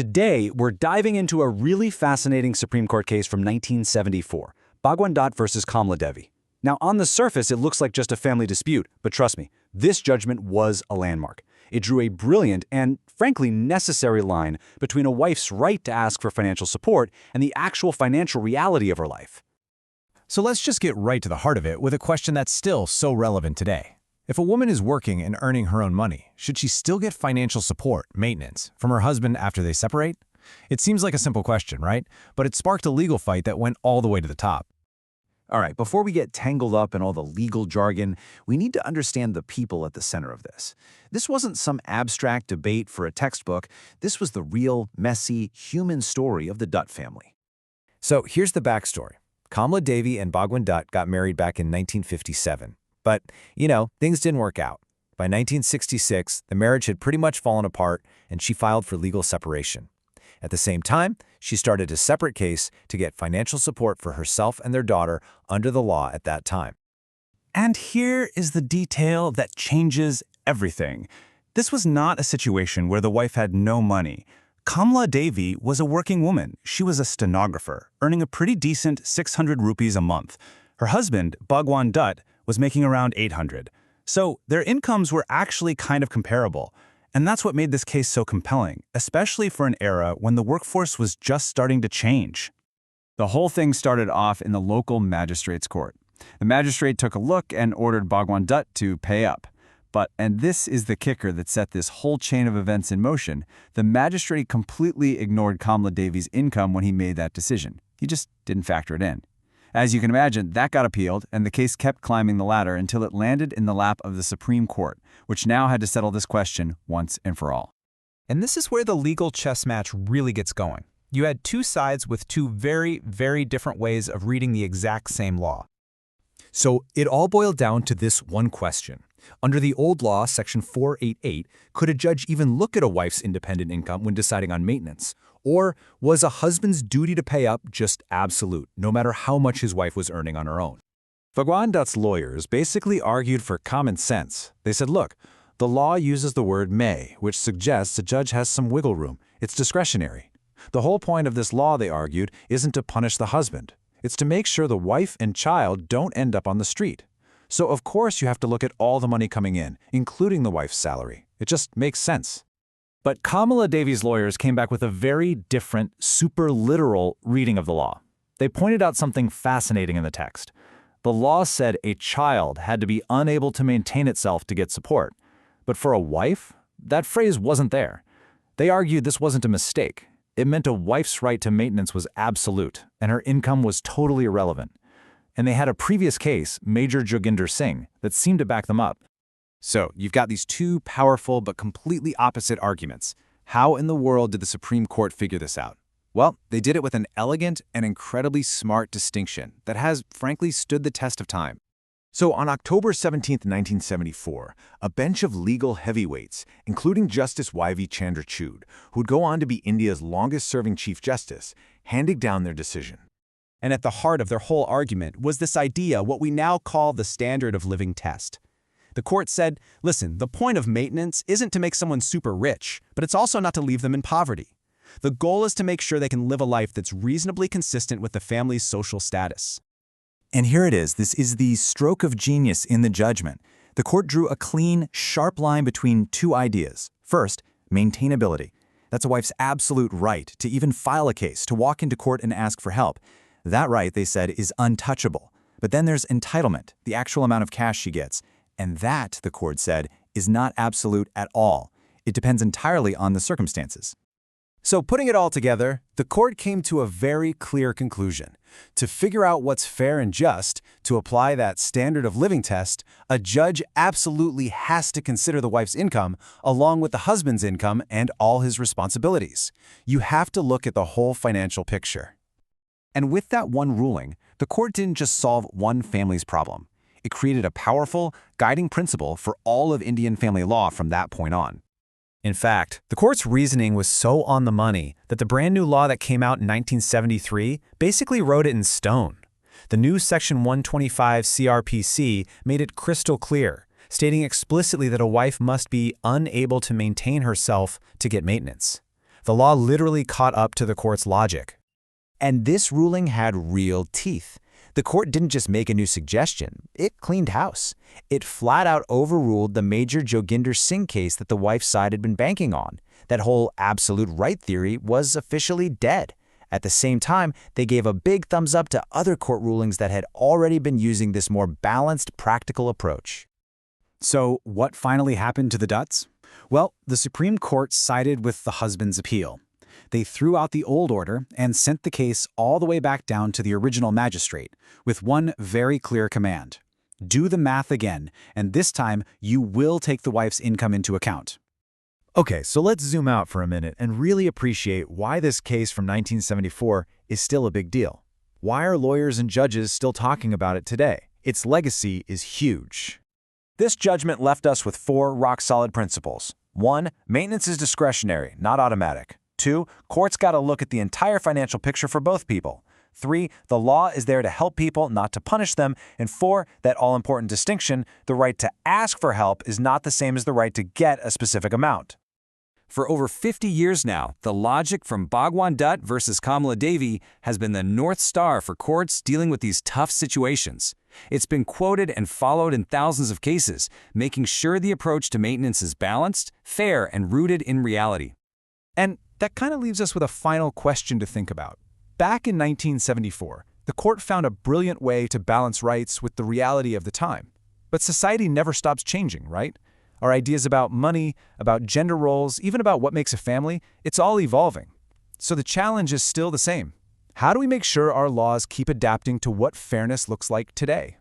Today, we're diving into a really fascinating Supreme Court case from 1974, Bhagwan Dutt versus Kamla Devi. Now, on the surface, it looks like just a family dispute, but trust me, this judgment was a landmark. It drew a brilliant and, frankly, necessary line between a wife's right to ask for financial support and the actual financial reality of her life. So let's just get right to the heart of it with a question that's still so relevant today. If a woman is working and earning her own money, should she still get financial support, maintenance, from her husband after they separate? It seems like a simple question, right? But it sparked a legal fight that went all the way to the top. All right, before we get tangled up in all the legal jargon, we need to understand the people at the center of this. This wasn't some abstract debate for a textbook. This was the real, messy, human story of the Dutt family. So here's the backstory. Kamla Devi and Bhagwan Dutt got married back in 1957. But, things didn't work out. By 1966, the marriage had pretty much fallen apart, and she filed for legal separation. At the same time, she started a separate case to get financial support for herself and their daughter under the law at that time. And here is the detail that changes everything. This was not a situation where the wife had no money. Kamla Devi was a working woman. She was a stenographer, earning a pretty decent 600 rupees a month. Her husband, Bhagwan Dutt, was making around 800. So their incomes were actually kind of comparable. And that's what made this case so compelling, especially for an era when the workforce was just starting to change. The whole thing started off in the local magistrate's court. The magistrate took a look and ordered Bhagwan Dutt to pay up. But, and this is the kicker that set this whole chain of events in motion, the magistrate completely ignored Kamla Devi's income when he made that decision. He just didn't factor it in. As you can imagine, that got appealed, and the case kept climbing the ladder until it landed in the lap of the Supreme Court, which now had to settle this question once and for all. And this is where the legal chess match really gets going. You had two sides with two very, very different ways of reading the exact same law. So it all boiled down to this one question. Under the old law, Section 488, could a judge even look at a wife's independent income when deciding on maintenance? Or was a husband's duty to pay up just absolute, no matter how much his wife was earning on her own? Bhagwan Dutt's lawyers basically argued for common sense. They said, look, the law uses the word may, which suggests a judge has some wiggle room. It's discretionary. The whole point of this law, they argued, isn't to punish the husband. It's to make sure the wife and child don't end up on the street. So of course you have to look at all the money coming in, including the wife's salary. It just makes sense. But Kamla Devi's lawyers came back with a very different, super literal reading of the law. They pointed out something fascinating in the text. The law said a child had to be unable to maintain itself to get support. But for a wife, that phrase wasn't there. They argued this wasn't a mistake. It meant a wife's right to maintenance was absolute, and her income was totally irrelevant. And they had a previous case, Major Joginder Singh, that seemed to back them up. So you've got these two powerful but completely opposite arguments. How in the world did the Supreme Court figure this out? Well, they did it with an elegant and incredibly smart distinction that has, frankly, stood the test of time. So on October 17, 1974, a bench of legal heavyweights, including Justice Y.V. Chandrachud, who'd go on to be India's longest-serving Chief Justice, handed down their decision. And at the heart of their whole argument was this idea, what we now call the standard of living test. The court said, listen, the point of maintenance isn't to make someone super rich, but it's also not to leave them in poverty. The goal is to make sure they can live a life that's reasonably consistent with the family's social status. And here it is. This is the stroke of genius in the judgment. The court drew a clean, sharp line between two ideas. First, maintainability. That's a wife's absolute right to even file a case, to walk into court and ask for help. That right, they said, is untouchable. But then there's entitlement, the actual amount of cash she gets. And that, the court said, is not absolute at all. It depends entirely on the circumstances. So putting it all together, the court came to a very clear conclusion. To figure out what's fair and just, to apply that standard of living test, a judge absolutely has to consider the wife's income along with the husband's income and all his responsibilities. You have to look at the whole financial picture. And with that one ruling, the court didn't just solve one family's problem. It created a powerful, guiding principle for all of Indian family law from that point on. In fact, the court's reasoning was so on the money that the brand new law that came out in 1973 basically wrote it in stone. The new Section 125 CrPC made it crystal clear, stating explicitly that a wife must be unable to maintain herself to get maintenance. The law literally caught up to the court's logic. And this ruling had real teeth. The court didn't just make a new suggestion, it cleaned house. It flat out overruled the major Joginder Singh case that the wife's side had been banking on. That whole absolute right theory was officially dead. At the same time, they gave a big thumbs up to other court rulings that had already been using this more balanced, practical approach. So what finally happened to the Dutts? Well, the Supreme Court sided with the husband's appeal. They threw out the old order and sent the case all the way back down to the original magistrate, with one very clear command. Do the math again, and this time you will take the wife's income into account. Okay, so let's zoom out for a minute and really appreciate why this case from 1974 is still a big deal. Why are lawyers and judges still talking about it today? Its legacy is huge. This judgment left us with 4 rock-solid principles. 1. Maintenance is discretionary, not automatic. 2. Courts got to look at the entire financial picture for both people. 3. The law is there to help people, not to punish them. And 4. That all-important distinction, the right to ask for help is not the same as the right to get a specific amount. For over 50 years now, the logic from Bhagwan Dutt versus Kamla Devi has been the North Star for courts dealing with these tough situations. It's been quoted and followed in thousands of cases, making sure the approach to maintenance is balanced, fair, and rooted in reality. And that kind of leaves us with a final question to think about. Back in 1974, the court found a brilliant way to balance rights with the reality of the time. But society never stops changing, right? Our ideas about money, about gender roles, even about what makes a family, it's all evolving. So the challenge is still the same. How do we make sure our laws keep adapting to what fairness looks like today?